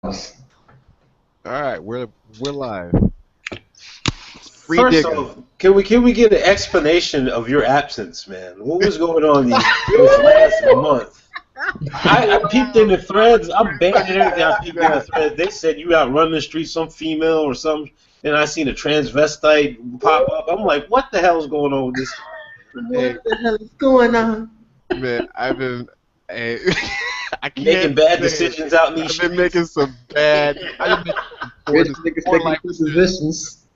All right, we're live. Free First digger. off, can we get an explanation of your absence, man? What was going on this last month? I peeped in the threads. I'm banning everything. I peeped in the threads. They said you out running the streets, some female or something. And I seen a transvestite pop up. I'm like, what the hell is going on with this? Hey, What the hell is going on? man, I've been. Hey, I can't Making bad say it. decisions out in these I've streets. been making some bad. I've been Rich making niggas poor taking life positions.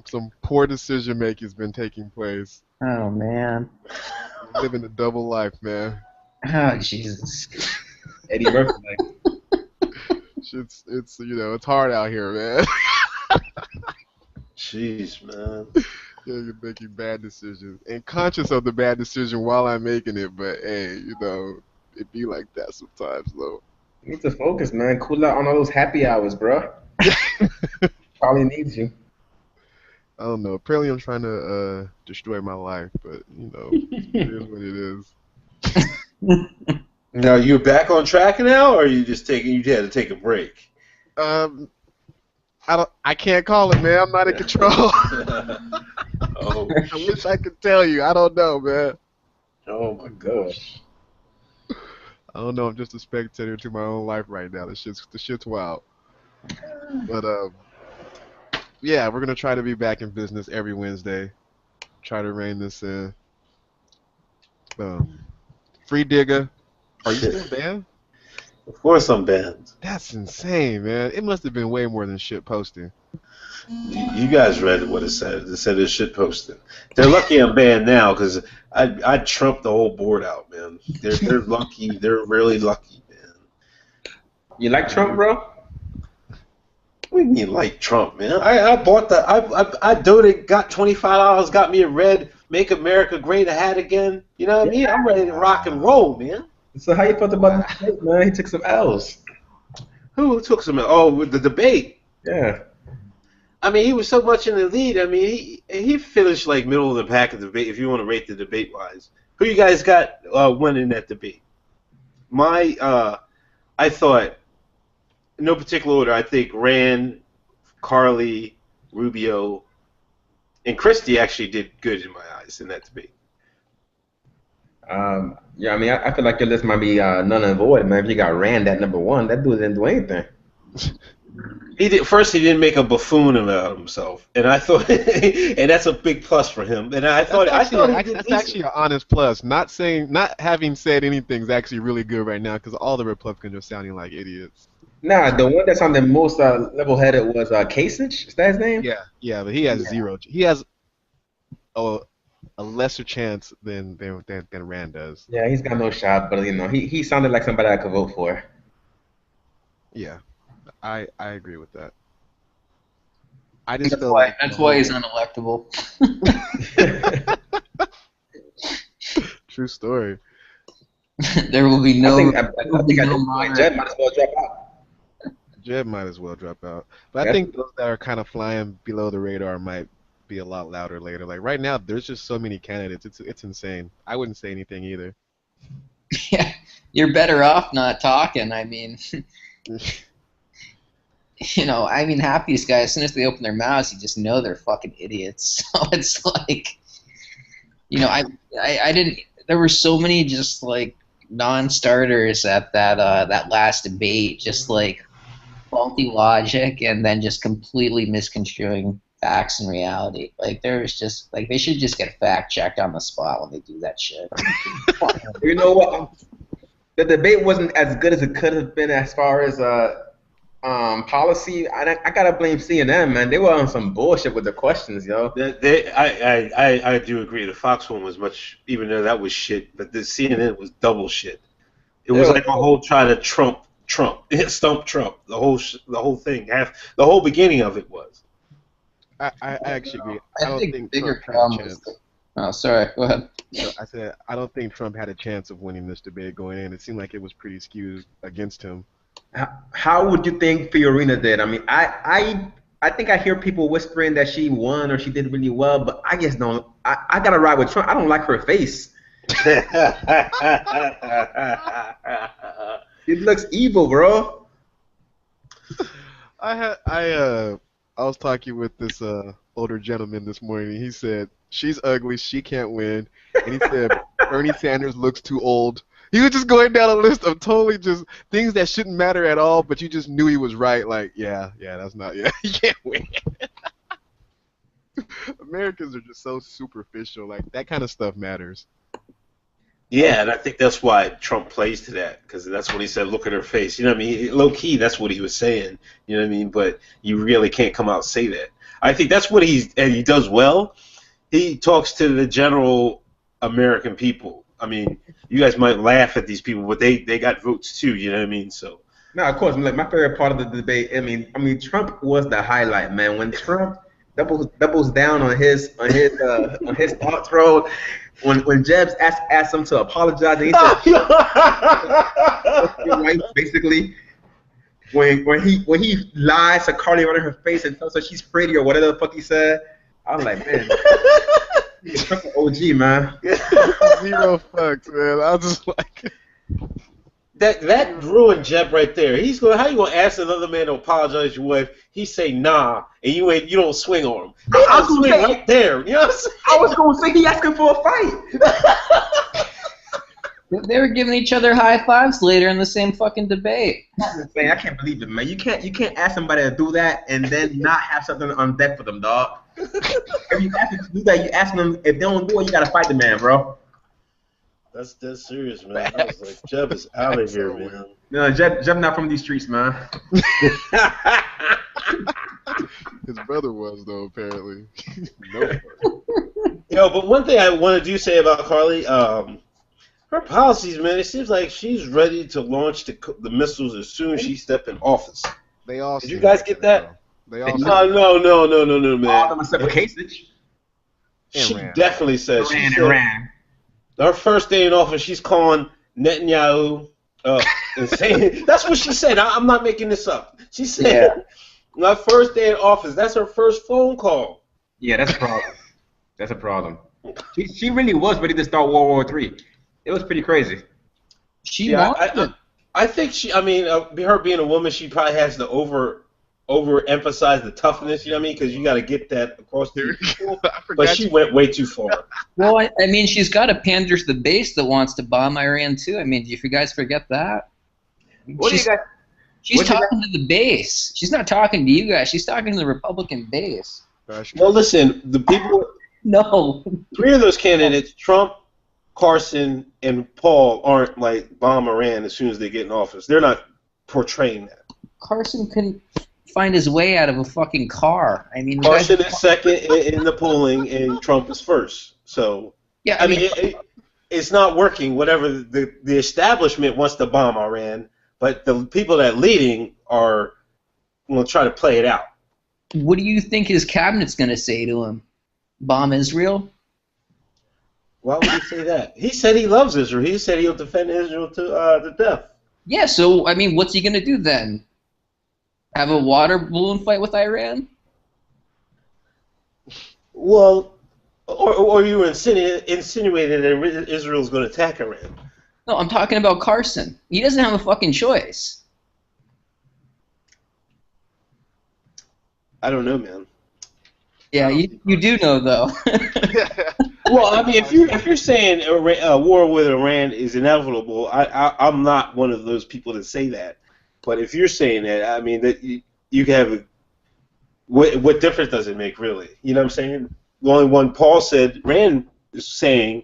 some poor decision making has been taking place. Oh man. Living a double life, man. Oh Jesus. Eddie Murphy. It's it's hard out here, man. Jeez, man. Yeah, you're making bad decisions and conscious of the bad decision while I'm making it, but hey, it be like that sometimes, though. You need to focus, man. Cool out on all those happy hours, bro. Probably needs you. I don't know. Apparently, I'm trying to destroy my life, but it is what it is. Now you're back on track now, or are you just you had to take a break? I can't call it, man. I'm not in control. Oh, I wish I could tell you. I don't know, man. oh my gosh. I don't know. I'm just a spectator to my own life right now. The shit's wild. But yeah, we're gonna try to be back in business every Wednesday. Try to rein this in. Free digger. Are you still banned? Of course I'm banned. That's insane, man. It must have been way more than shit posting. You guys read what it said. It said it's shit posting. They're lucky I'm banned now because I trumped the whole board out, man. They're lucky. They're really lucky, man. You like Trump, bro? What do you mean like Trump, man? I bought I donated, got $25, got me a red "Make America Great" hat again. You know what I mean? I'm ready to rock and roll, man. So how you felt about the debate, man? He took some L's. Who took some? Oh, with the debate. Yeah. I mean, he was so much in the lead. I mean, he finished like middle of the pack of the debate. If you want to rate the debate wise, who you guys got winning that debate? I thought, in no particular order. I think Rand, Carly, Rubio, and Christie actually did good in my eyes in that debate. Yeah, I mean, I feel like your list might be null and void, man. If you got Rand at number one, that dude didn't do anything. He didn't make a buffoon about himself, and I thought, and that's a big plus for him. And I thought that's actually an honest plus. Not having said anything is actually really good right now because all the Republicans are sounding like idiots. Nah, the one that sounded most level-headed was Kasich. Is that his name? Yeah, but he has zero. He has a lesser chance than Rand does. Yeah, he's got no shot, but he sounded like somebody I could vote for. Yeah, I agree with that. That's why he's unelectable. True story. There will be no. I think Jeb might as well drop out. Jeb might as well drop out. But I think those that are kind of flying below the radar might be a lot louder later. Like right now, there's just so many candidates. It's insane. I wouldn't say anything either. Yeah, you're better off not talking. I mean, half these guys, as soon as they open their mouths, you just know they're fucking idiots. So it's like, I didn't. There were so many just like non-starters at that last debate, just like faulty logic, and then just completely misconstruing facts and reality. Like there was just like they should just get fact checked on the spot when they do that shit. You know what? The debate wasn't as good as it could have been as far as policy. I gotta blame CNN, man. They were on some bullshit with the questions, yo. I do agree. The Fox one was much, even though that was shit, but the CNN was double shit. It was like a whole try to stump Trump. The whole thing. The whole beginning of it was. I actually agree. I don't think bigger Trump had a problem chance. Oh, sorry. Go ahead. I said I don't think Trump had a chance of winning this debate going in. It seemed like it was pretty skewed against him. How would you think Fiorina did? I mean, I think I hear people whispering that she won or she did really well, but I just don't. I gotta ride with Trump. I don't like her face. It looks evil, bro. I was talking with this older gentleman this morning. He said she's ugly, she can't win, and he said Bernie Sanders looks too old. He was just going down a list of totally just things that shouldn't matter at all, but you just knew he was right. Like, yeah, that's not, yeah, he can't win. Americans are just so superficial. Like that kind of stuff matters. Yeah, and I think that's why Trump plays to that, because that's what he said. Look at her face. You know what I mean? Low key, that's what he was saying. You know what I mean? But you really can't come out and say that. I think that's what he does well. He talks to the general American people. I mean, you guys might laugh at these people, but they got votes too. You know what I mean? So. No, of course. Like my favorite part of the debate. I mean, Trump was the highlight, man. When Trump doubles down on his thought throw. When Jebs asked him to apologize, and he said, right, basically, when he lies to Carly right in her face and tells her she's pretty or whatever the fuck he said, I was like, man, he's Trump OG, man. Zero fucks, man. I was just like. That ruined Jeb right there. He's going. How you gonna ask another man to apologize to your wife? He say nah, and you don't swing on him. I was swing right there. You know what I'm saying? I was gonna say he asking for a fight. They were giving each other high fives later in the same fucking debate. Man, I can't believe it, man. You can't ask somebody to do that and then not have something on deck for them, dog. If you ask them to do that, you ask them. If they don't do it, you gotta fight the man, bro. That's serious, man. I was like, Jeb is out of here, man. No, Jeb not from these streets, man. His brother was, though, apparently. No. Yo, but one thing I want to say about Carly, her policies, man, it seems like she's ready to launch the missiles as soon as she steps in office. They all. Did you guys get that? They all. No, man. All of them except for Kasich. She definitely said. She said, ran. Her first day in office, she's calling Netanyahu and saying, that's what she said. I'm not making this up. She said, my first day in office, that's her first phone call. Yeah, that's a problem. That's a problem. She really was ready to start World War III. It was pretty crazy. I think her being a woman, she probably has to overemphasize the toughness, you know what I mean? Because you got to get that across to people. But she went way too far. Well, I mean, she's got to pander to the base that wants to bomb Iran too. I mean, if you guys forget that, she's talking to the base. She's not talking to you guys. She's talking to the Republican base. Well, listen, the people. No. Three of those candidates, Trump, Carson, and Paul, aren't like bomb Iran as soon as they get in office. They're not portraying that. Carson couldn't find his way out of a fucking car. I mean, Carson is second in the polling, and Trump is first. So, yeah, I mean it's not working. Whatever the establishment wants to bomb Iran, but the people that are leading are going to try to play it out. What do you think his cabinet's going to say to him? Bomb Israel? Why would he say that? He said he loves Israel. He said he'll defend Israel to death. Yeah. So, I mean, what's he going to do then? Have a water balloon fight with Iran? Well, or you were insinuating that Israel's going to attack Iran. No, I'm talking about Carson. He doesn't have a fucking choice. I don't know, man. Yeah, you do know, though. Well, I mean, if you're saying a war with Iran is inevitable, I'm not one of those people that say that. But if you're saying that, I mean, that you have what difference does it make, really? You know what I'm saying? The only one Paul said, Rand is saying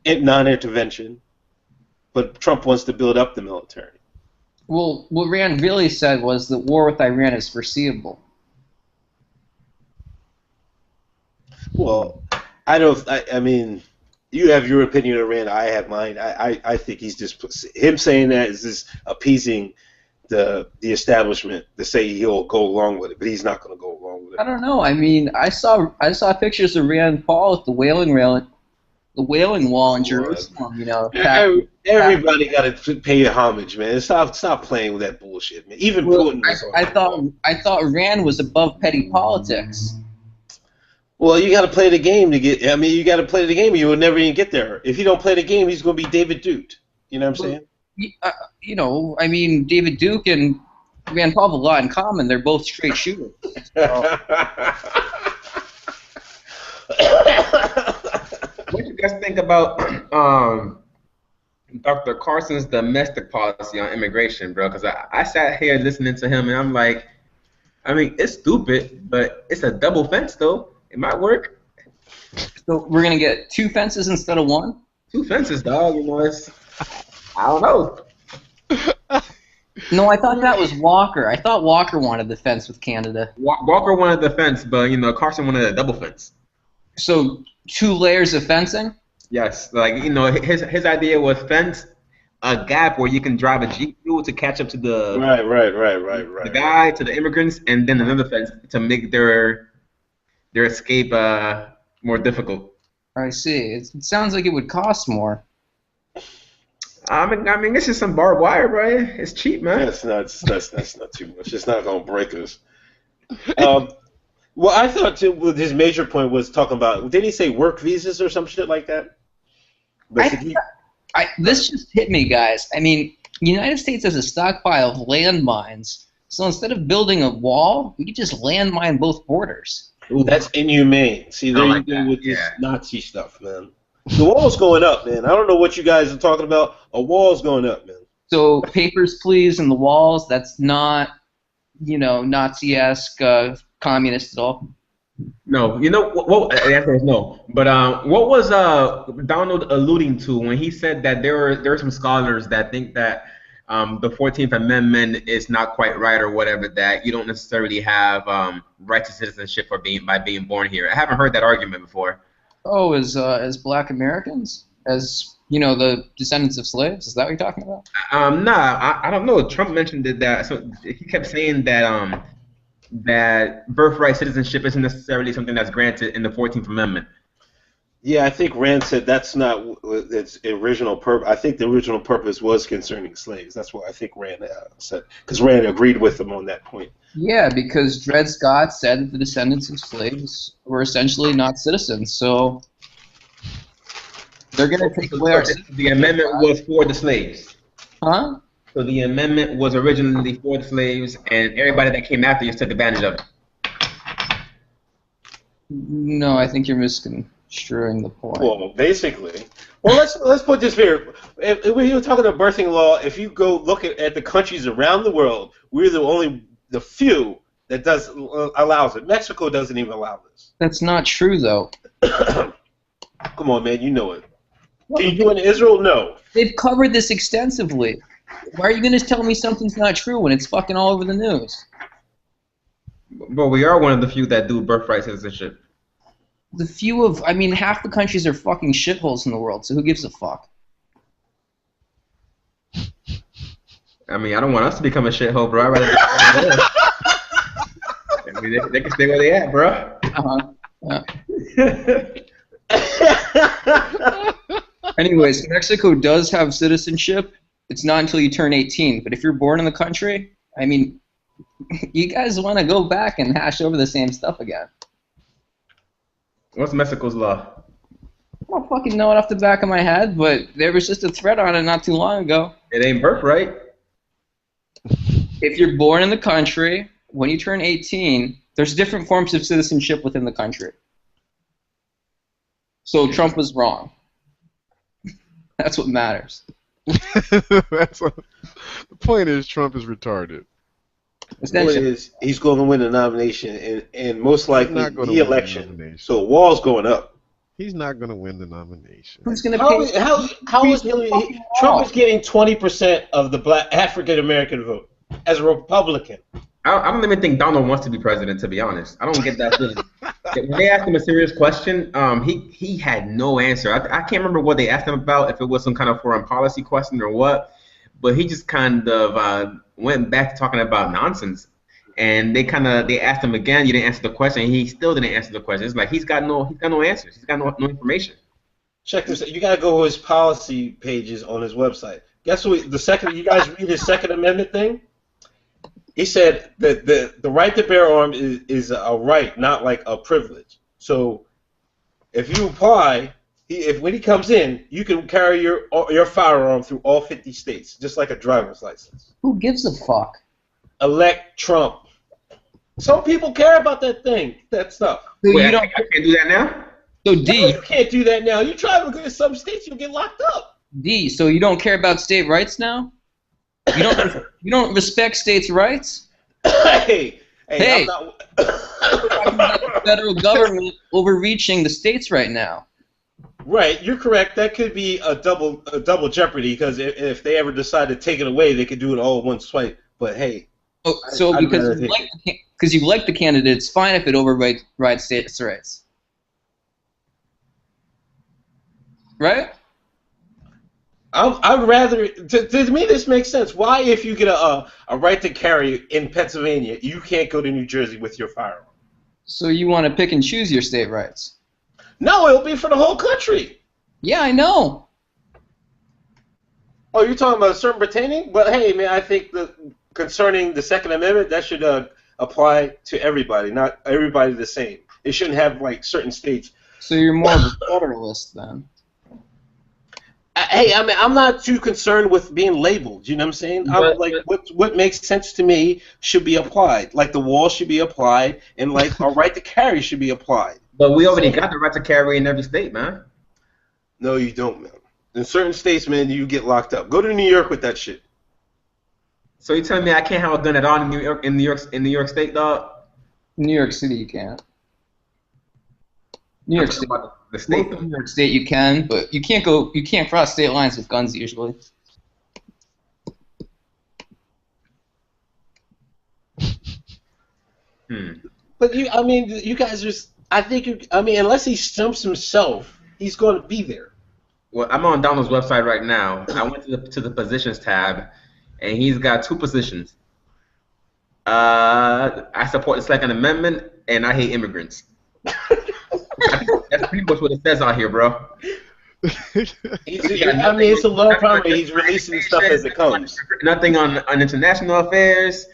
non-intervention, but Trump wants to build up the military. Well, what Rand really said was that war with Iran is foreseeable. Well, I mean, you have your opinion of Rand, I have mine. I think he's just him saying that is just appeasing the establishment to say he'll go along with it, but he's not going to go along with it. I don't know. I mean, I saw pictures of Rand Paul at the Wailing Wall in Jerusalem. You know, everybody got to pay homage, man. Stop playing with that bullshit, man. Even Putin. I thought Rand was above petty politics. Well, you got to play the game to get. I mean, you got to play the game, or you will never even get there. If you don't play the game, he's going to be David Duke. You know what I'm saying? You know, I mean, David Duke and We have a lot in common. They're both straight shooters. So, What you guys think about Dr. Carson's domestic policy on immigration, bro? Because I sat here listening to him, and I'm like, I mean, it's stupid, but it's a double fence, though. It might work. so we're gonna get 2 fences instead of 1. 2 fences, dog. You know, I don't know. No, I thought that was Walker. I thought Walker wanted the fence with Canada. Walker wanted the fence, but Carson wanted a double fence. So 2 layers of fencing. Yes, like his idea was fence a gap where you can drive a Jeep through to catch up to the Right. the guy, to the immigrants, and then another fence to make their escape more difficult. I see. It sounds like it would cost more. I mean, it's just some barbed wire, bro. It's cheap, man. That's not too much. It's not gonna break us. Well, I thought too, his major point was talking about. Didn't he say work visas or some shit like that? Basically. This just hit me, guys. I mean, the United States has a stockpile of landmines. So instead of building a wall, we could just landmine both borders. Ooh, that's inhumane. See, there you go with this Nazi stuff, man. The wall's going up, man. I don't know what you guys are talking about. A wall's going up, man. So papers, please, and the walls. That's not, Nazi-esque, communist at all. No, what the answer is no. But what was Donald alluding to when he said that there are some scholars that think that the 14th Amendment is not quite right or whatever, that you don't necessarily have right to citizenship by being born here. I haven't heard that argument before. Oh, as Black Americans, as the descendants of slaves. Is that what you're talking about? Nah, I don't know. Trump mentioned that. So he kept saying that that birthright citizenship isn't necessarily something that's granted in the 14th Amendment. Yeah, I think Rand said that's not its original purpose. I think the original purpose was concerning slaves. That's what I think Rand said, because Rand agreed with him on that point. Yeah, because Dred Scott said that the descendants of slaves were essentially not citizens, so they're going to take away our citizenship. The amendment was for the slaves. Huh? So the amendment was originally for the slaves, and everybody that came after just took advantage of it. No, I think you're misconstruing the point. Well, basically. Well, let's put this here. If you're talking about birthing law, if you go look at the countries around the world, we're the few that allows it. Mexico doesn't even allow this. That's not true, though. Come on, man, you know it. Can you do it in Israel? No. They've covered this extensively. Why are you going to tell me something's not true when it's fucking all over the news? But we are one of the few that do birthright citizenship. Half the countries are fucking shitholes in the world, so who gives a fuck? I mean, I don't want us to become a shithole, bro. I'd rather I mean, they can stay where they at, bro. Anyways, Mexico does have citizenship. It's not until you turn 18. But if you're born in the country, I mean, you guys want to go back and hash over the same stuff again. What's Mexico's law? I don't fucking know it off the back of my head, but there was just a thread on it not too long ago. It ain't birthright. If you're born in the country, when you turn 18, there's different forms of citizenship within the country. So Trump was wrong. That's what matters. The point is, Trump is retarded. The point is, he's going to win the nomination and most likely the election. So the wall's going up. He's not going to win the nomination. Who's going to pay? How is Hillary? Trump is getting 20% of the Black African American vote as a Republican. I don't even think Donald wants to be president, to be honest. I don't get that feeling. When they asked him a serious question, he had no answer. I can't remember what they asked him about, if it was some kind of foreign policy question or what, but he just kind of went back to talking about nonsense. And they asked him again, you didn't answer the question, and he still didn't answer the question. It's like he's got no answers. He's got no information. Check this out. You gotta go to his policy pages on his website. Guess what? You guys read his Second Amendment thing? He said that the right to bear arms is a right, not like a privilege. So if you apply, when he comes in, you can carry your firearm through all 50 states, just like a driver's license. Who gives a fuck? elect Trump. Some people care about that stuff. So Wait, you don't. I can't do that now? So No, D, you can't do that now. You try to go to some states, you'll get locked up. D. So you don't care about state rights now? You don't respect states' rights? Hey, Hey. I'm not. Talking about the federal government overreaching the states right now. Right, you're correct. That could be a double jeopardy because if they ever decide to take it away, they could do it all in one swipe. But hey, Oh, so I'd because rather you take like the candidate, it's fine if it overrides states' rights, right? I'd rather. To me, this makes sense. Why, if you get a right to carry in Pennsylvania, you can't go to New Jersey with your firearm? So you want to pick and choose your state rights? No, it'll be for the whole country. Yeah, I know. Oh, you're talking about certain pertaining? But hey, man, I think concerning the Second Amendment, that should apply to everybody, not everybody the same. It shouldn't have like certain states. So you're more of a federalist then. Hey, I mean, I'm not too concerned with being labeled. You know what I'm saying? What makes sense to me should be applied. Like the wall should be applied, and like a right to carry should be applied. But we already got the right to carry in every state, man. No, you don't, man. In certain states, man, you get locked up. Go to New York with that shit. So you telling me I can't have a gun at all in New York State, dog? New York City, you can't. New York State. The state. New York State, you can, but you can't cross state lines with guns usually. But you guys just. Unless he stumps himself, he's going to be there. Well, I'm on Donald's website right now. I went to the positions tab, and he's got 2 positions. I support the Second Amendment, and I hate immigrants. That's pretty much what it says out here, bro. It's a low primary. He's releasing stuff as it comes. Nothing on international affairs.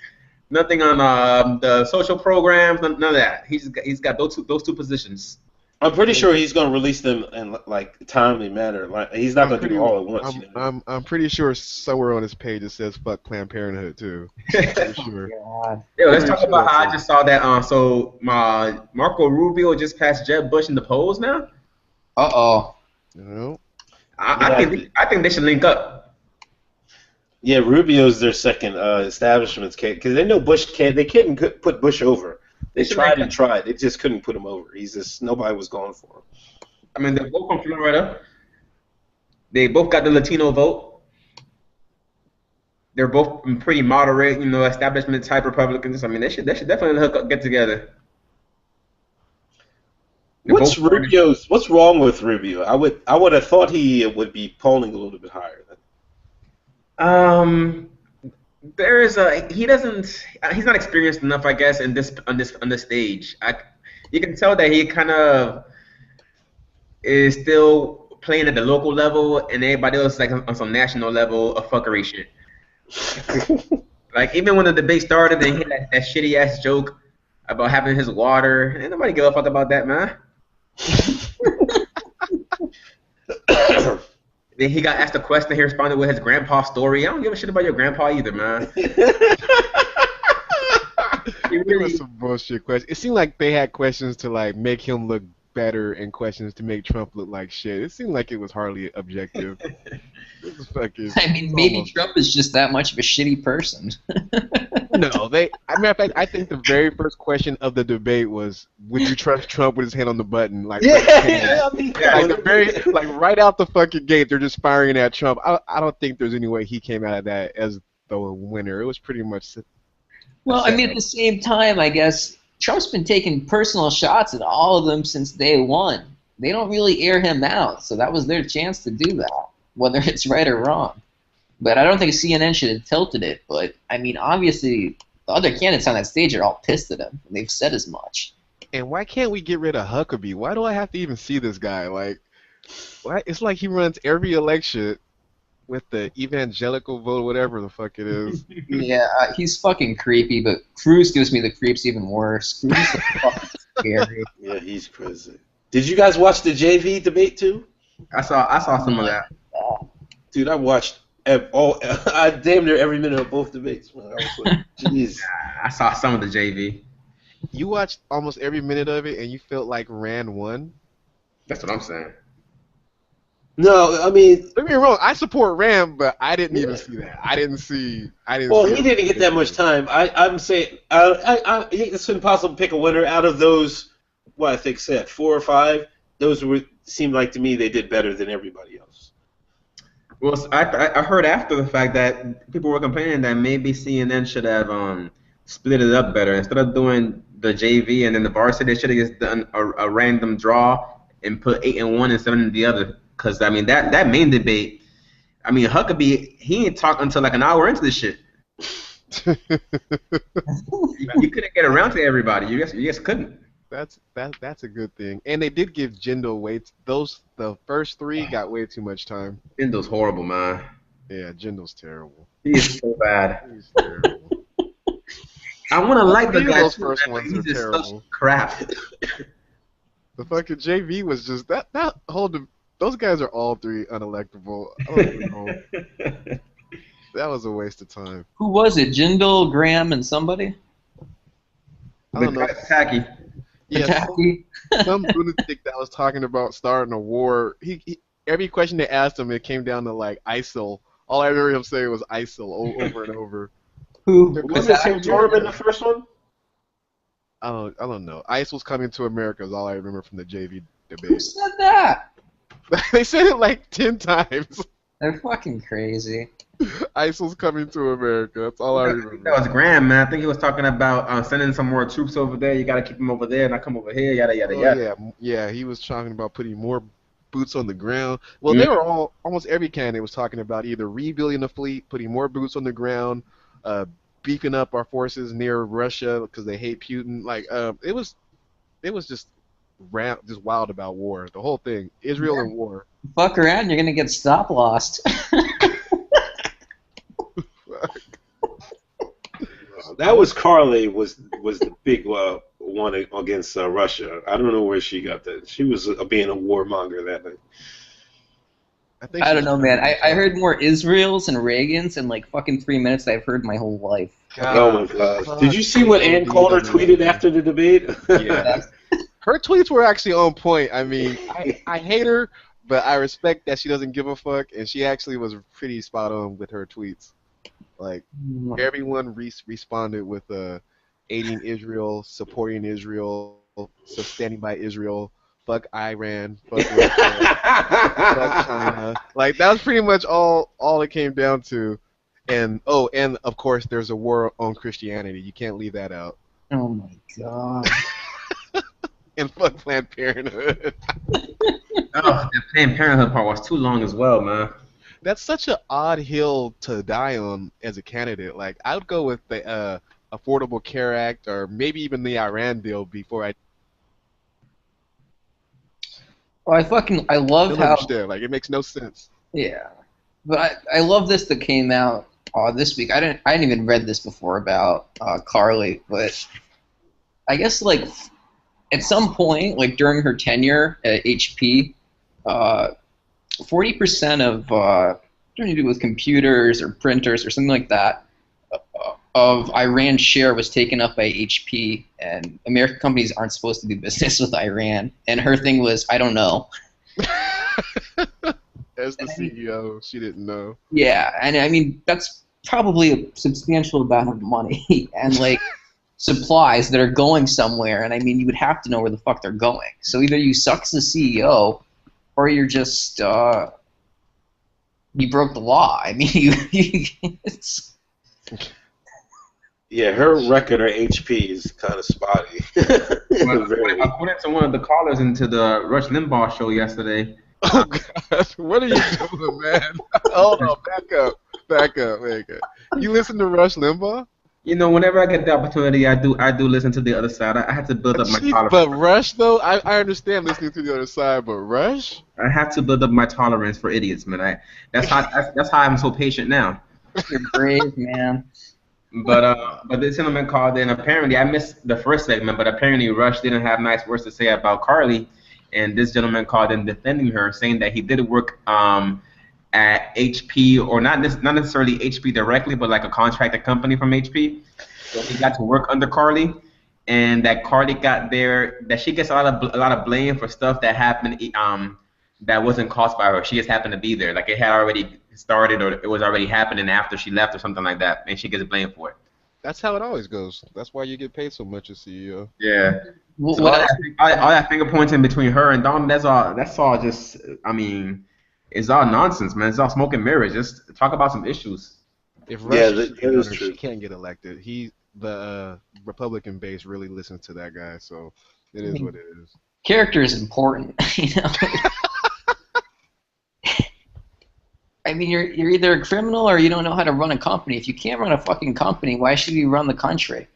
Nothing on the social programs. None of that. He's got those two positions. I'm pretty sure he's going to release them in like timely manner. Like he's not going to do it all at once. I'm pretty sure somewhere on his page it says "fuck Planned Parenthood" too. For sure. Yo, let's talk about how I just saw that. So Marco Rubio just passed Jeb Bush in the polls now. Uh-oh. No. I think they should link up. Yeah, Rubio's their second establishment's case because they know Bush can't. They couldn't put Bush over. They tried and tried. They just couldn't put him over. Nobody was going for him. I mean, they're both from Florida. They both got the Latino vote. They're both pretty moderate, establishment type Republicans. I mean, they should definitely get together. What's wrong with Rubio? I would have thought he would be polling a little bit higher. He's not experienced enough, I guess, on this stage. You can tell that he kind of is still playing at the local level, and everybody else is like on some national level of fuckery shit. Like even when the debate started, they hit that shitty ass joke about having his water. Ain't nobody give a fuck about that, man. Then he got asked a question. He responded with his grandpa's story. I don't give a shit about your grandpa either, man. It was some bullshit questions. It seemed like they had questions to like make him look better and questions to make Trump look like shit. It seemed like it was hardly objective. It was fucking. I mean, maybe Trump is just that much of a shitty person. No, matter of fact, I think the very first question of the debate was, "Would you trust Trump with his hand on the button?" Like, right out the fucking gate, they're just firing at Trump. I don't think there's any way he came out of that as the winner. It was pretty much. Well, I mean, at the same time, I guess Trump's been taking personal shots at all of them since day one. They don't really air him out, so that was their chance to do that, whether it's right or wrong. But I don't think CNN should have tilted it. But, I mean, obviously, the other candidates on that stage are all pissed at him. They've said as much. And why can't we get rid of Huckabee? Why do I have to even see this guy? Like, why? It's like he runs every election with the evangelical vote, whatever the fuck it is. Yeah, he's fucking creepy, but Cruz gives me the creeps even worse. Cruz is fucking scary. Yeah, he's crazy. Did you guys watch the JV debate too? I saw some of that. Dude, I watched I damn near every minute of both debates. Man. I was like, jeez. I saw some of the JV. You watched almost every minute of it, and you felt like Rand won. That's what I'm saying. No, I mean, Don't get me wrong. I support Rand, but I didn't even see that. I didn't see. well, he didn't get that much time. I'm saying, it's impossible to pick a winner out of those. What I think said 4 or 5. Those seemed like to me they did better than everybody else. Well, I heard after the fact that people were complaining that maybe CNN should have split it up better. Instead of doing the JV and then the varsity, they should have just done a random draw and put 8 and 1 instead of the other. Because I mean that main debate, I mean Huckabee, he ain't talked until like an hour into this shit. You couldn't get around to everybody. You just couldn't. That's a good thing. And they did give Jindal the first 3 got way too much time. Jindal's horrible, man. Yeah, Jindal's terrible. He is so bad. He's terrible. I want to like the guy. Those first ones are terrible. Such crap. The fucking JV was just that whole. Those guys are all 3 unelectable. I don't even know. That was a waste of time. Who was it? Jindal, Graham, and somebody? I don't know. Tacky. Yeah, Tacky. some lunatic that was talking about starting a war. He every question they asked him, it came down to like ISIL. All I remember him saying was ISIL over and over. Who? Was it Santorum in the first one? I don't know. ISIL's coming to America is all I remember from the JV Who debate. said that? They said it like 10 times. They're fucking crazy. ISIL's coming to America. That's all I remember. That was Graham, man. I think he was talking about sending some more troops over there. You got to keep them over there, not come over here. Yada yada yada. Yeah. He was talking about putting more boots on the ground. Well, they were almost every candidate was talking about either rebuilding the fleet, putting more boots on the ground, beefing up our forces near Russia because they hate Putin. Like it was just wild about war. The whole thing, Israel and war. Fuck around, you're gonna get stop lost. That was Carly was the big one against Russia. I don't know where she got that. She was being a warmonger that night. I don't know, man. I heard more Israels and Reagans in like fucking 3 minutes than I've heard my whole life. Oh my god! Did you see what Ann Coulter tweeted after the debate? Yeah. Her tweets were actually on point. I mean, I hate her, but I respect that she doesn't give a fuck, and she actually was pretty spot on with her tweets. Like, everyone responded with aiding Israel, supporting Israel, so standing by Israel, fuck Iran, fuck Russia, fuck China. Like, that was pretty much all it came down to. And, and of course, there's a war on Christianity. You can't leave that out. Oh my god. And fuck Planned Parenthood. Oh, the Planned Parenthood part was too long as well, man. That's such an odd hill to die on as a candidate. Like, I would go with the Affordable Care Act or maybe even the Iran deal before I. Well, I love how. Understand. Like, it makes no sense. Yeah, but I love this that came out this week. I didn't even read this before about Carly, but I guess like at some point, like during her tenure at HP, 40% of something to do with computers or printers or something like that of Iran's share was taken up by HP, and American companies aren't supposed to do business with Iran. And her thing was, I don't know. As the CEO, she didn't know. Yeah, and I mean that's probably a substantial amount of money and like supplies that are going somewhere. And I mean, you would have to know where the fuck they're going. So either you suck as the CEO, or you're just you broke the law. I mean, it's. Yeah, her record at HP is kind of spotty. According to one of the callers into the Rush Limbaugh show yesterday. Oh God, what are you doing, man? Hold on, back up. You listen to Rush Limbaugh? You know, whenever I get the opportunity, I do listen to the other side. I have to build up my tolerance. But Rush, though, I understand listening to the other side, but Rush? I have to build up my tolerance for idiots, man. That's how I'm so patient now. You're brave, man. But this gentleman called in. Apparently, I missed the first segment, but apparently Rush didn't have nice words to say about Carly, and this gentleman called in defending her, saying that he did work at at HP, or not necessarily HP directly, but like a contracted company from HP. So he got to work under Carly, and that Carly got there. That she gets a lot of blame for stuff that happened. That wasn't caused by her. She just happened to be there. Like it had already started, or it was already happening after she left, or something like that, and she gets blamed for it. That's how it always goes. That's why you get paid so much as CEO. Yeah. So What else? all that finger pointing between her and Donald, that's all just, I mean, it's all nonsense, man. It's all smoke and mirrors. Just talk about some issues. If Yeah, Rush that is true. she can't get elected. The Republican base really listens to that guy, so it is what it is. Character is important, you know. I mean, you're either a criminal or you don't know how to run a company. If you can't run a fucking company, why should you run the country?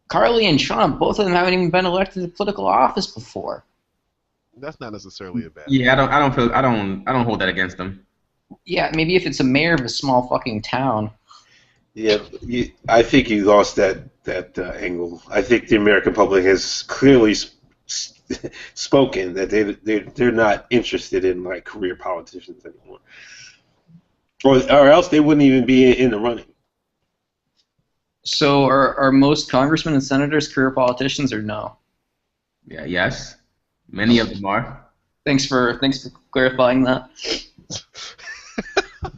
Carly and Trump, both of them haven't even been elected to political office before. That's not necessarily a bad. Yeah, I don't hold that against them. Yeah, maybe if it's a mayor of a small fucking town. Yeah, I think you lost that angle. I think the American public has clearly spoken that they're not interested in like career politicians anymore, or else they wouldn't even be in the running. So are most congressmen and senators career politicians or no? Yeah, yes, many of them are. Thanks for clarifying that.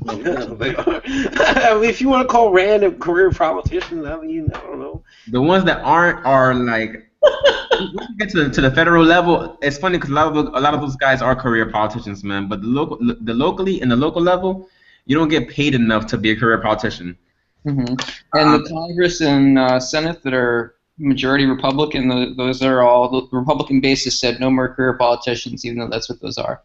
They are. I mean, if you want to call Rand a career politician, I mean, I don't know. The ones that aren't are like. When you get to the federal level, it's funny because a lot of those guys are career politicians, man. But the local level, you don't get paid enough to be a career politician. Mm-hmm. And the Congress and Senate that are majority Republican, those are all the Republican bases said no more career politicians, even though that's what those are.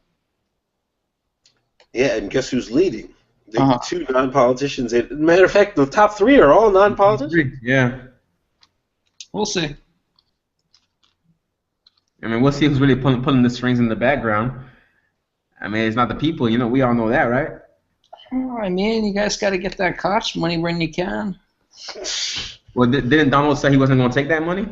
Yeah, and guess who's leading? The two non-politicians. Matter of fact, the top three are all non-politicians. Yeah. We'll see. I mean, we'll see who's really pulling the strings in the background. I mean, it's not the people, you know. We all know that, right? Oh, I mean, you guys got to get that Koch money when you can. Well, didn't Donald say he wasn't going to take that money?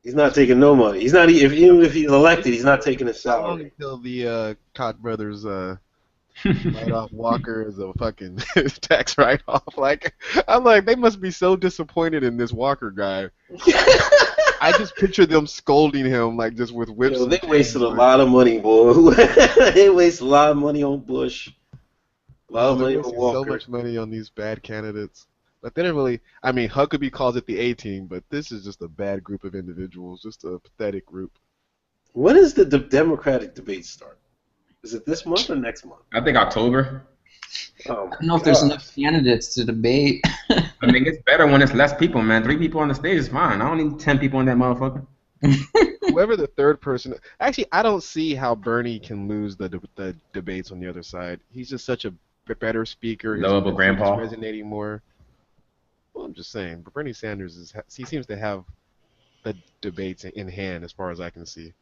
He's not taking no money. He's not even if he's elected, he's not taking his How long salary. until the Koch brothers write off Walker as a fucking tax write-off? Like, I'm like, they must be so disappointed in this Walker guy. I just picture them scolding him like just with whips. They wasted a lot of money, boy. They wasted a lot of money on Bush. A lot of money on Walker. So much money on these bad candidates. But they didn't really. I mean, Huckabee calls it the A-team, but this is just a bad group of individuals, just a pathetic group. When does the Democratic debate start? Is it this month or next month? I think October. Oh, I don't know if there's enough candidates to debate. I mean, it's better when it's less people, man. 3 people on the stage is fine. I don't need 10 people in that motherfucker. Whoever the third person. Actually, I don't see how Bernie can lose the debates on the other side. He's just such a better speaker. His Lovable message is grandpa. resonating more. Well, I'm just saying, but Bernie Sanders he seems to have the debates in hand as far as I can see.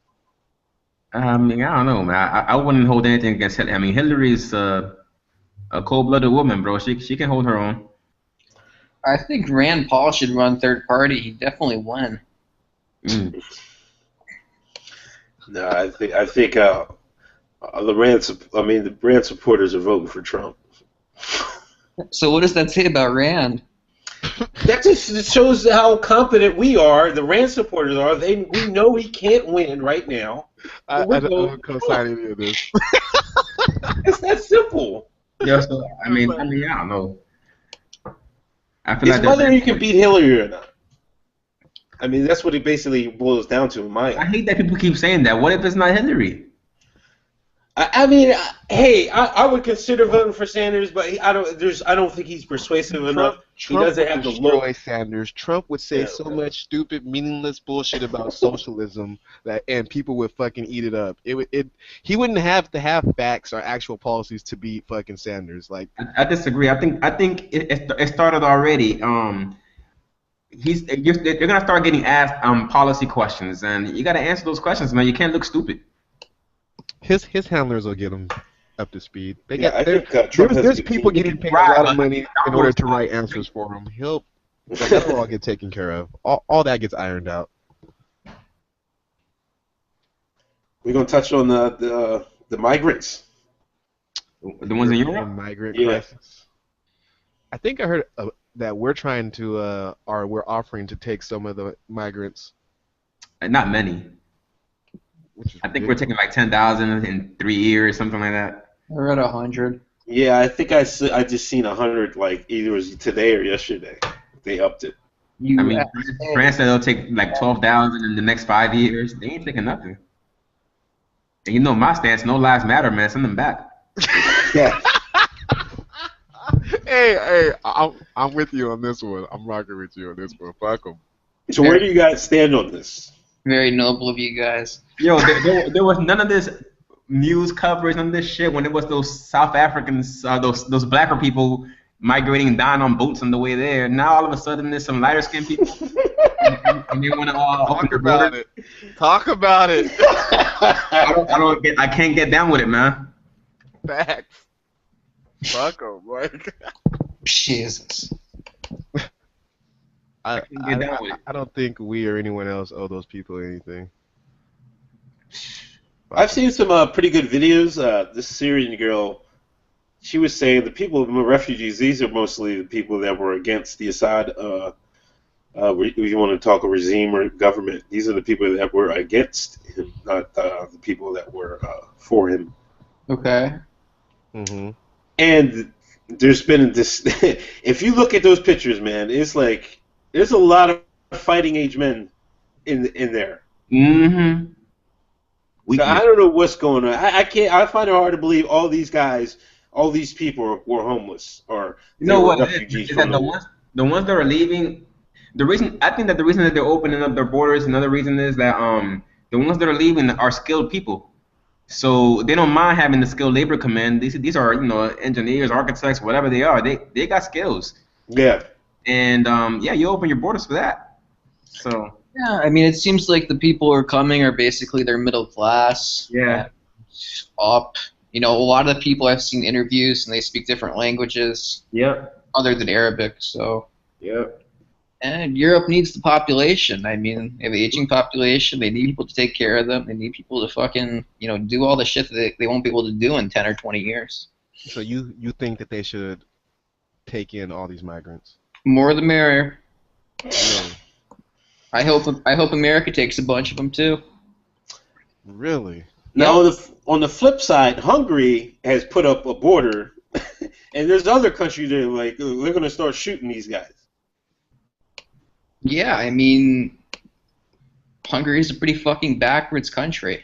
I mean, I don't know, man. I wouldn't hold anything against Hillary. I mean, Hillary's a cold-blooded woman, bro. She can hold her own. I think Rand Paul should run third party. He'd definitely win. Mm. No, I think the Rand supporters are voting for Trump. So what does that say about Rand? That just shows how confident we are. The Rand supporters are. We know he can't win right now. I don't co-sign any of this. It's that simple. Yeah, so, I mean, I don't know. I feel It's like whether you can beat Hillary or not. I mean, that's what it basically boils down to in my. I hate that people keep saying that. What if it's not Hillary? I mean, hey, I would consider voting for Sanders, but I don't think he's persuasive enough. He doesn't have the destroy look. Sanders. Trump would say so much stupid, meaningless bullshit about socialism and people would fucking eat it up. He wouldn't have to have facts or actual policies to beat fucking Sanders. Like, I disagree. I think it started already. They're gonna start getting asked policy questions, and you gotta answer those questions, man. You can't look stupid. His handlers will get him up to speed. There's people getting paid a lot of money in order to write answers for him. That'll all get taken care of. All that gets ironed out. We're gonna touch on the migrants. The ones in European Europe? migrant Yeah. crisis. I think I heard that we're trying to, or we're offering to take some of the migrants, Not many. which is I think we're taking ridiculous. like 10,000 in 3 years, something like that. We're at 100. Yeah, I think I just seen 100 like either it was today or yesterday. They upped it. I mean, USA. France said they'll take like 12,000 in the next 5 years. They ain't taking nothing. And you know my stance, no lives matter, man. Send them back. Yeah. Hey, I'm with you on this one. I'm rocking with you on this one. Fuck them. So where do you guys stand on this? Very noble of you guys. Yo, there was none of this news coverage, none of this shit when it was those South Africans, those blacker people migrating down on boats on the way there. Now all of a sudden there's some lighter skinned people and they want to open Talk the about border. it. Talk about it. I can't get down with it, man. Facts. Fuck them. Like, Jesus. I, can't get down with it. I don't think we or anyone else owe those people anything. I've seen some pretty good videos. This Syrian girl, she was saying the people who are refugees, these are mostly the people that were against the Assad, if you want to talk a regime or government, these are the people that were against him, not the people that were for him. Okay. Mm-hmm. And there's been this, if you look at those pictures, man, it's like, there's a lot of fighting age men in there. Mm-hmm. So I don't know what's going on. I find it hard to believe all these guys, all these people were homeless or You know they were what? refugees Is that from the the war. ones that are leaving? I think that the reason that they're opening up their borders, another reason is that the ones that are leaving are skilled people, so they don't mind having the skilled labor come in. These are engineers, architects, whatever they are. They got skills, Yeah. and yeah, you open your borders for that. So Yeah, I mean, it seems like the people who are coming are basically their middle class. yeah, Up. You know, a lot of the people I've seen interviews and they speak different languages yep, other than Arabic. So, yep. and Europe needs the population. I mean, they have an aging population. They need people to take care of them. They need people to fucking, do all the shit that they won't be able to do in 10 or 20 years. So you think that they should take in all these migrants? More the merrier. Really? I hope America takes a bunch of them too. Really? Now on the flip side, Hungary has put up a border, and there's other countries that are like they're going to start shooting these guys. Yeah, I mean, Hungary is a pretty fucking backwards country.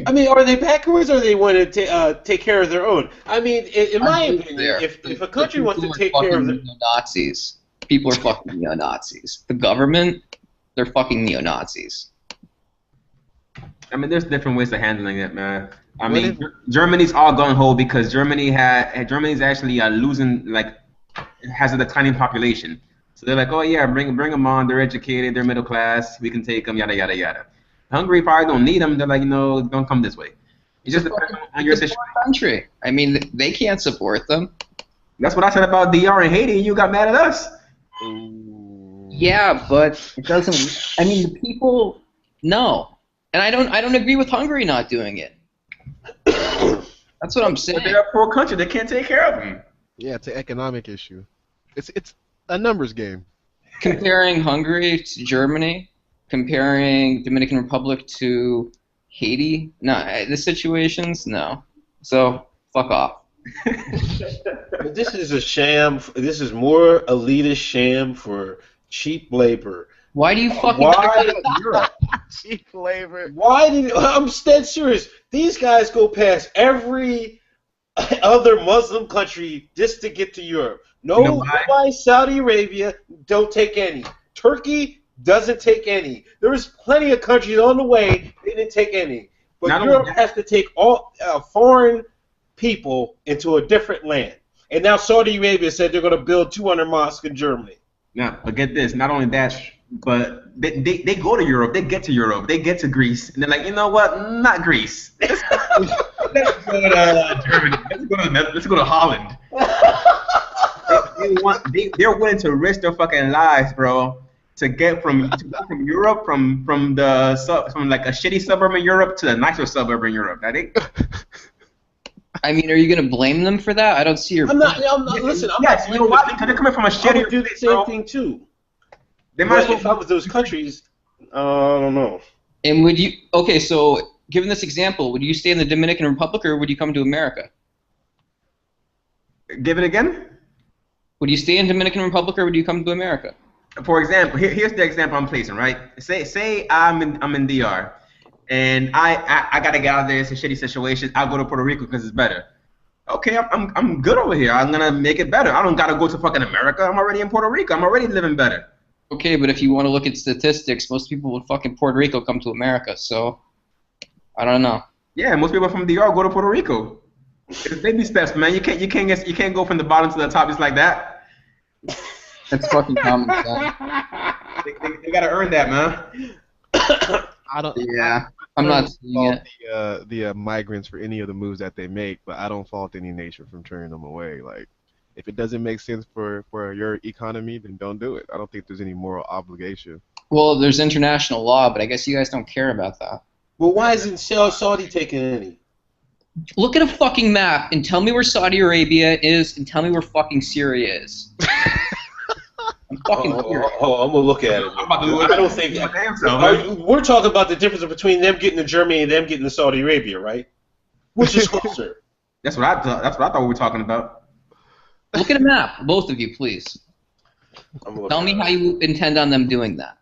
I mean, are they backwards or they want to take care of their own? I mean, in my opinion, There. if a country wants to People are take care of fucking Nazis. People are fucking neo-Nazis. The government, they're fucking neo-Nazis. I mean, there's different ways of handling it, man. I What mean, Germany's all gung ho because Germany's actually losing, like, has a declining population. So they're like, oh yeah, bring them on. They're educated, they're middle class. We can take them, yada yada yada. Hungary probably don't need them. They're like, don't come this way. It just depends on your It's a situation. poor country. I mean, they can't support them. That's what I said about DR and Haiti. And you got mad at us. Ooh. Yeah, but it doesn't. I mean, the people. No, and I don't agree with Hungary not doing it. That's what I'm saying. But they're a poor country. They can't take care of them. Yeah, it's an economic issue. It's a numbers game. Comparing Hungary to Germany, comparing Dominican Republic to Haiti, no, the situations, no. So fuck off. But this is a sham. This is more elitist sham for cheap labor. Why do you fucking Why? Europe? Cheap labor. Why did I'm dead serious? These guys go past every other Muslim country just to get to Europe. No, You know why? nobody. Saudi Arabia don't take any. Turkey doesn't take any. There's plenty of countries on the way they didn't take any. But Not Europe only that- has to take all foreign people into a different land. And now Saudi Arabia said they're going to build 200 mosques in Germany. Now, but get this. Not only that, but they go to Europe. They get to Europe. They get to Greece, and they're like, you know what? Not Greece. Let's go to Germany. Let's go to Holland. They're willing to risk their fucking lives, bro, to go from Europe, from like a shitty suburb in Europe to a nicer suburb in Europe. I think I mean, are you gonna blame them for that? I don't see your. I'm not. Listen, I'm not. You know why? Because they're coming from a I would shittier do the place, same bro. thing too. They might as But if I well was those countries, I don't know. And would you? Okay, so given this example, would you stay in the Dominican Republic or would you come to America? give it again. Would you stay in Dominican Republic or would you come to America? For example, here's the example I'm placing, right? Say I'm in DR, and I gotta get out of there. It's a shitty situation. I'll go to Puerto Rico because it's better. Okay, I'm good over here. I'm gonna make it better. I don't gotta go to fucking America. I'm already in Puerto Rico. I'm already living better. Okay, but if you want to look at statistics, most people with fucking Puerto Rico come to America. So I don't know. Yeah, most people from DR go to Puerto Rico. It's baby steps, man. You can't go from the bottom to the top just like that. That's fucking common sense. They gotta earn that, man. I don't. Yeah, I I'm don't not seeing fault it. the migrants for any of the moves that they make, but I don't fault any nation from turning them away. Like, if it doesn't make sense for your economy, then don't do it. I don't think there's any moral obligation. Well, there's international law, but I guess you guys don't care about that. Well, why isn't Saudi taking any? Look at a fucking map and tell me where Saudi Arabia is and tell me where fucking Syria is. I'm fucking curious. I'm gonna look at it. I don't think. We're talking about the difference between them getting to Germany and them getting to Saudi Arabia, right? Which is closer? That's what I thought we were talking about. Look at a map, both of you, please. Tell me how you intend on them doing that.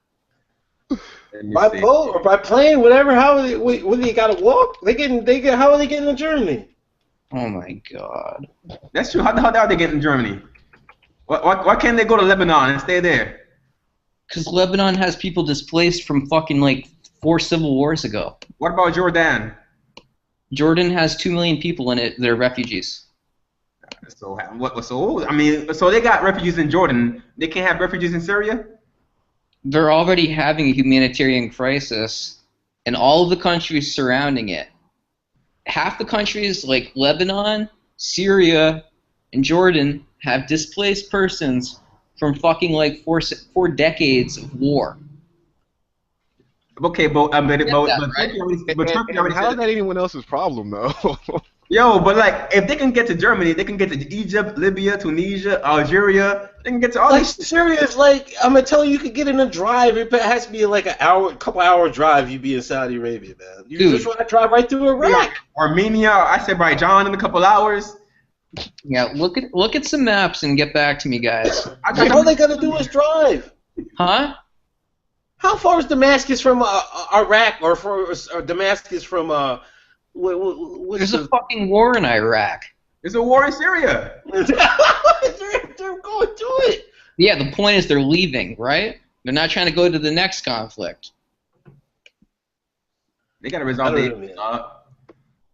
By boat or by plane, whatever. How are they? What do they gotta walk? How are they getting to Germany? Oh my god. That's true. How the hell are they getting to Germany? Why can't they go to Lebanon and stay there? Because Lebanon has people displaced from fucking like 4 civil wars ago. What about Jordan? Jordan has 2 million people in it that are refugees. So what? So I mean, so they got refugees in Jordan. They can't have refugees in Syria? They're already having a humanitarian crisis in all of the countries surrounding it. Half the countries like Lebanon, Syria, and Jordan have displaced persons from fucking like four decades of war. Okay, but Turkey already How is that anyone else's problem, though? Yo, but like, if they can get to Germany, they can get to Egypt, Libya, Tunisia, Algeria. They can get to all Like these. Syria is like, I'm gonna tell you, you could get in a drive. It has to be like a couple hour drive. You'd be in Saudi Arabia, man. You just want to drive right through Iraq. Armenia, Azerbaijan in a couple hours. Yeah, look at some maps and get back to me, guys. All they gotta do is drive. Huh? How far is Damascus from Iraq, or Damascus from There's a fucking war in Iraq. There's a war in Syria. they're going to it. Yeah, the point is they're leaving, right? They're not trying to go to the next conflict. They gotta resolve the.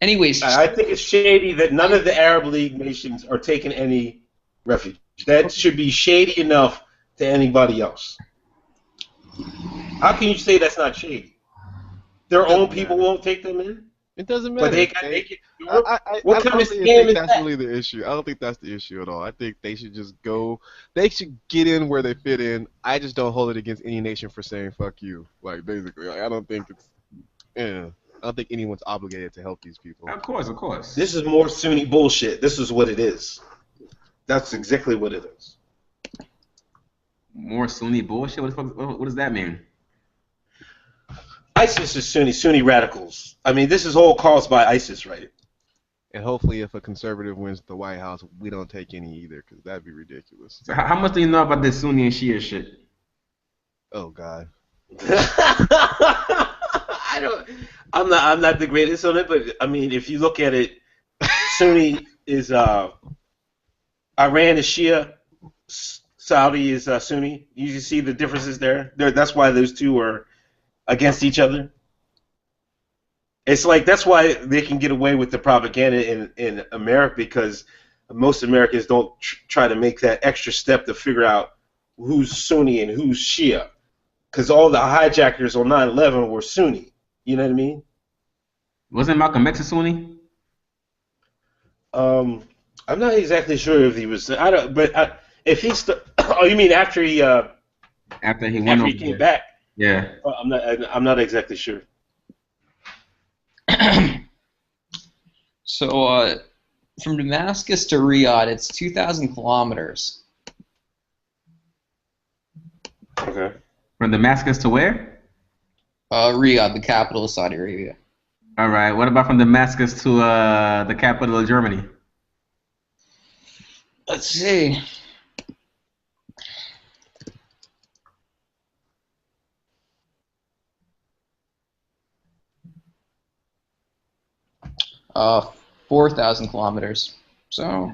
Anyways, I think it's shady that none of the Arab League nations are taking any refuge. That should be shady enough to anybody else. How can you say that's not shady? Their own people won't take them in? It doesn't matter. But they can do it? What kind of think scam is that's that? really the issue. I don't think that's the issue at all. I think they should just go. They should get in where they fit in. I just don't hold it against any nation for saying "fuck you." Like basically, like, I don't think it's. Yeah, I don't think anyone's obligated to help these people. Of course. This is more Sunni bullshit. This is what it is. That's exactly what it is. More Sunni bullshit. What does that mean? ISIS is Sunni radicals. I mean, this is all caused by ISIS, right? And hopefully, if a conservative wins the White House, we don't take any either, because that'd be ridiculous. So how much do you know about this Sunni and Shia shit? Oh God. I'm not the greatest on it, but I mean, if you look at it, Sunni is Iran is Shia, Saudi is Sunni. You can see the differences there. That's why those two are against each other. It's like that's why they can get away with the propaganda in America, because most Americans don't try to make that extra step to figure out who's Sunni and who's Shia, because all the hijackers on 9/11 were Sunni. You know what I mean? Wasn't Malcolm X a Sunni? I'm not exactly sure if he was. I don't. But if he's. Oh, you mean after he came back? Yeah. I'm not exactly sure. So from Damascus to Riyadh, it's 2,000 kilometers. Okay. From Damascus to where? Riyadh, the capital of Saudi Arabia. All right. What about from Damascus to the capital of Germany? Let's see. Uh, 4,000 kilometers. So,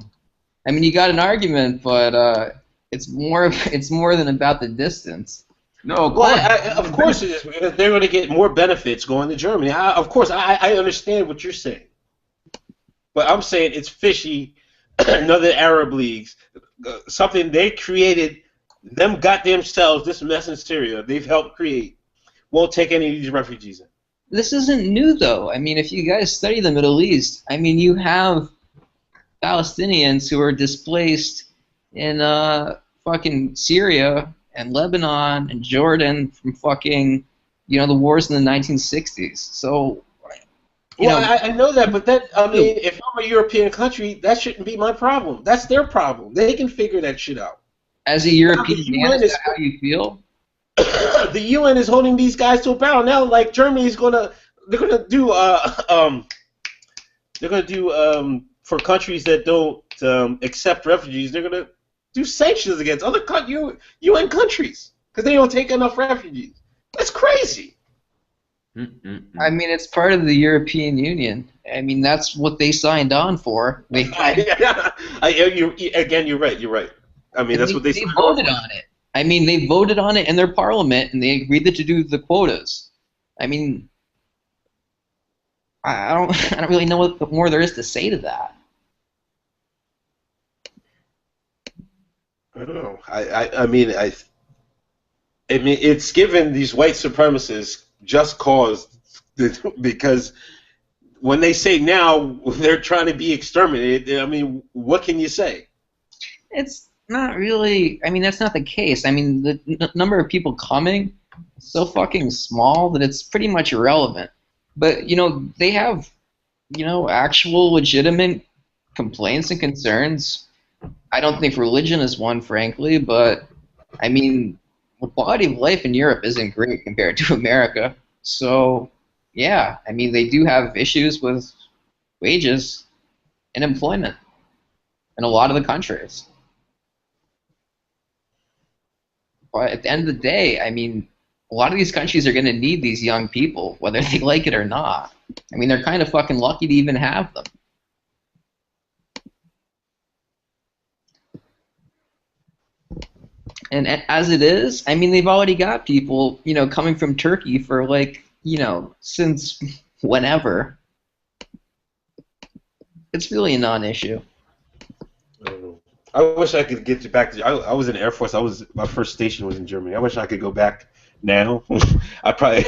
I mean, you got an argument, but it's more than about the distance. No, of Well, course. of course it is, because they're going to get more benefits going to Germany. Of course, I understand what you're saying. But I'm saying it's fishy. Another Arab leagues, something they created, them got themselves, this mess in Syria, they've helped create, won't take any of these refugees in. This isn't new, though. I mean, if you guys study the Middle East, I mean, you have Palestinians who are displaced in fucking Syria and Lebanon and Jordan from fucking, the wars in the 1960s. So, I know that, but I mean, if I'm a European country, that shouldn't be my problem. That's their problem. They can figure that shit out. As a European man, is that how you feel? The UN is holding these guys to a barrel now. Like Germany's they're gonna do for countries that don't accept refugees, they're gonna do sanctions against other UN countries because they don't take enough refugees. That's crazy. I mean, it's part of the European Union. I mean, that's what they signed on for. You're right. You're right. I mean, that's what they voted on it. I mean, they voted on it in their parliament, and they agreed to do the quotas. I mean, I don't really know what more there is to say to that. I don't know. I mean, it's given these white supremacists just cause, because when they say now they're trying to be exterminated, I mean, what can you say? It's not really. I mean, that's not the case. I mean, the number of people coming is so fucking small that it's pretty much irrelevant. But, they have, actual legitimate complaints and concerns. I don't think religion is one, frankly, but, I mean, the quality of life in Europe isn't great compared to America. So, yeah, I mean, they do have issues with wages and employment in a lot of the countries. But at the end of the day, I mean, a lot of these countries are going to need these young people, whether they like it or not. I mean, they're kind of fucking lucky to even have them. And as it is, I mean, they've already got people, coming from Turkey for, since whenever. It's really a non-issue. I don't know. I wish I could get you back to. I was in the Air Force. My first station was in Germany. I wish I could go back now. I probably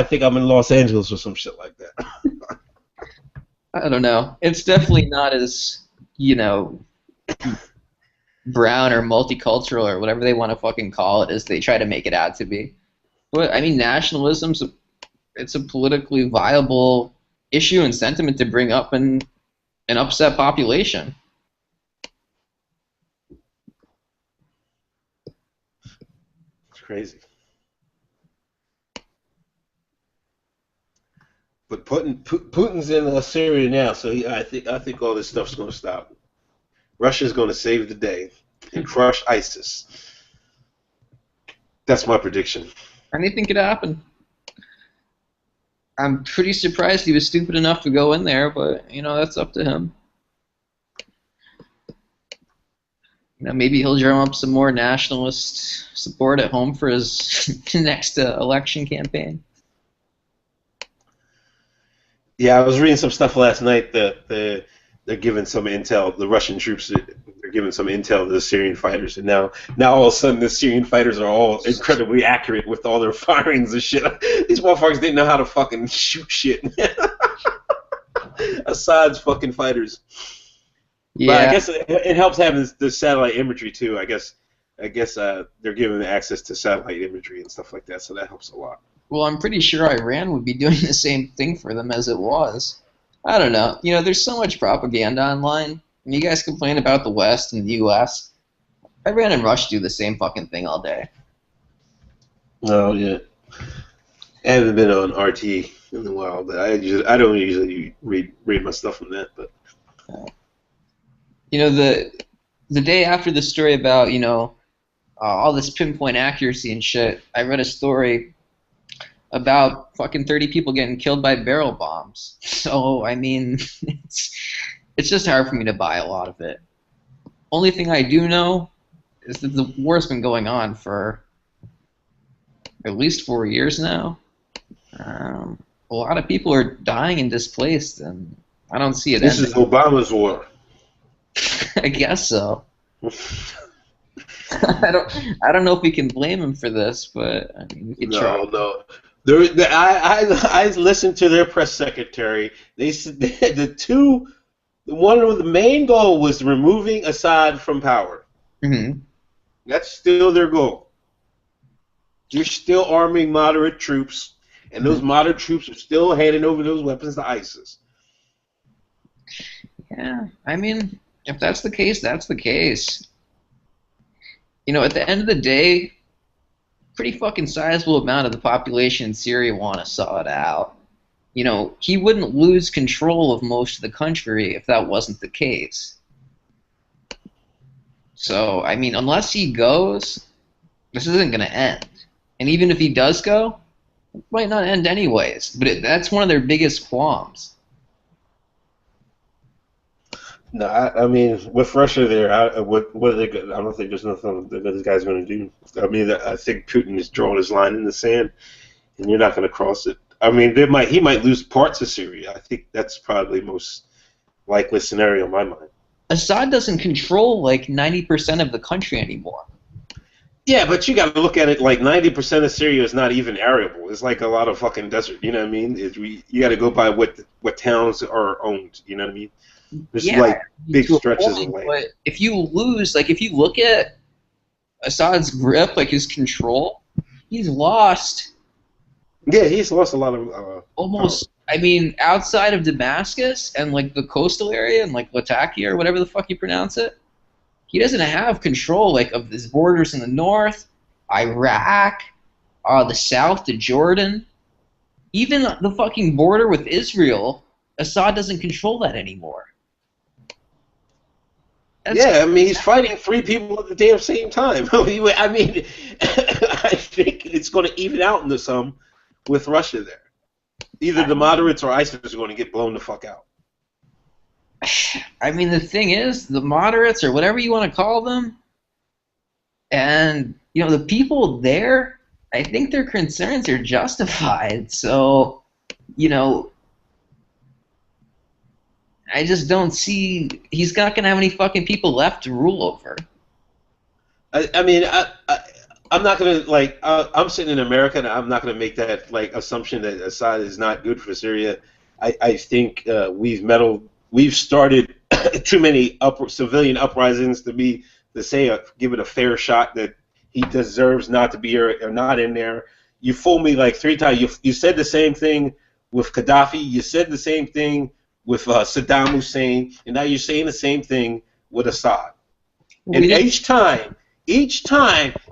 think I'm in Los Angeles or some shit like that. I don't know. It's definitely not as, brown or multicultural or whatever they want to fucking call it as they try to make it out to be. But, I mean, nationalism's it's a politically viable issue and sentiment to bring up in an upset population. It's crazy. But Putin's in Syria now, so I think all this stuff's going to stop. Russia's going to save the day and crush ISIS. That's my prediction. Anything could happen. I'm pretty surprised he was stupid enough to go in there, but, that's up to him. Maybe he'll drum up some more nationalist support at home for his next election campaign. Yeah, I was reading some stuff last night that they're giving some intel. The Russian troops, they're giving some intel to the Syrian fighters, and now all of a sudden the Syrian fighters are all incredibly accurate with all their firings and shit. These motherfuckers didn't know how to fucking shoot shit. Assad's fucking fighters. Yeah. But I guess it helps having the satellite imagery too. I guess they're giving access to satellite imagery and stuff like that, so that helps a lot. Well, I'm pretty sure Iran would be doing the same thing for them as it was. I don't know. You know, there's so much propaganda online. When you guys complain about the West and the U.S., Iran and Russia do the same fucking thing all day. Oh yeah. I haven't been on RT in a while, but I don't usually read my stuff from that. But You know, the day after the story about, you know, all this pinpoint accuracy and shit, I read a story about fucking 30 people getting killed by barrel bombs. So, I mean, it's just hard for me to buy a lot of it. Only thing I do know is that the war's been going on for at least 4 years now. A lot of people are dying and displaced, and I don't see it this ending. is Obama's war. I guess so. I don't know if we can blame him for this, but I mean, we could try. No. I listened to their press secretary. They said one of the main goal was removing Assad from power. Mm-hmm. That's still their goal. You're still arming moderate troops, and those moderate troops are still handing over those weapons to ISIS. Yeah, I mean, if that's the case, that's the case. You know, at the end of the day, pretty fucking sizable amount of the population in Syria want Assad out. You know, he wouldn't lose control of most of the country if that wasn't the case. So, I mean, unless he goes, this isn't going to end. And even if he does go, it might not end anyways. But that's one of their biggest qualms. No, I mean, with Russia there, what are they? I don't think there's nothing that this guy's going to do. I mean, I think Putin is drawing his line in the sand, and you're not going to cross it. I mean, he might lose parts of Syria. I think that's probably the most likely scenario in my mind. Assad doesn't control like 90% of the country anymore. Yeah, but you got to look at it like 90% of Syria is not even arable. It's like a lot of fucking desert. You know what I mean? You got to go by what towns are owned. You know what I mean? There's like big stretches of land. But if you lose, like if you look at Assad's grip, like his control, he's lost. Yeah, he's lost a lot of almost. I mean, outside of Damascus and like the coastal area and like Latakia or whatever the fuck you pronounce it, he doesn't have control like of his borders in the north, Iraq, the south to Jordan, even the fucking border with Israel. Assad doesn't control that anymore. Yeah, I mean, he's fighting 3 people at the damn same time. I mean, I think it's going to even out into some with Russia there. Either the moderates or ISIS are going to get blown the fuck out. I mean, the thing is, the moderates, or whatever you want to call them, and, you know, the people there, I think their concerns are justified. So, you know, I just don't see, he's not going to have any fucking people left to rule over. I mean, I'm not going to, like, I'm sitting in America, and I'm not going to make that, like, assumption that Assad is not good for Syria. I think we've started too many civilian uprisings to give it a fair shot that he deserves not to be or not in there. You fooled me like 3 times. You said the same thing with Gaddafi. You said the same thing with Saddam Hussein, and now you're saying the same thing with Assad. And each time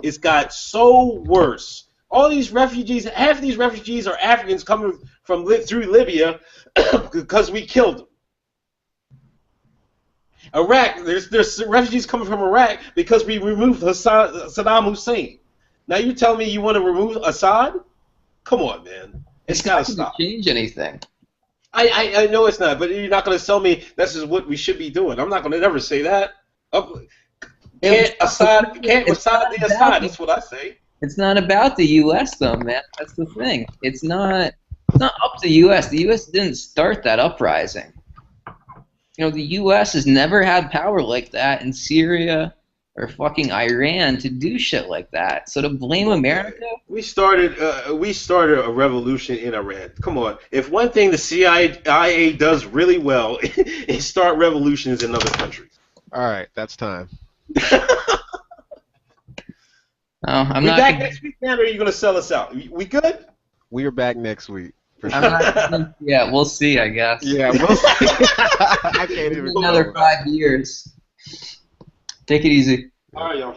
it's got so worse. All these refugees, half these refugees are Africans coming from through Libya because we killed them. Iraq, there's refugees coming from Iraq because we removed Saddam Hussein. Now you tell me you want to remove Assad? Come on, man. It's got to stop. Change anything. I know it's not, but you're not going to tell me this is what we should be doing. I'm not going to never say that. Can't Assad be Assad? That's what I say. It's not about the U.S. though, man. That's the thing. It's not up to the U.S. The U.S. didn't start that uprising. You know, the U.S. has never had power like that in Syria or fucking Iran to do shit like that. So to blame America? We started a revolution in Iran. Come on. If one thing the CIA does really well is start revolutions in other countries. All right, that's time. I'm we not back next week, man, or are you going to sell us out? We good? We are back next week. For I'm sure. not. Yeah, we'll see. I guess. Yeah, we'll see. I can't Maybe even another know. 5 years. Take it easy. All right, y'all.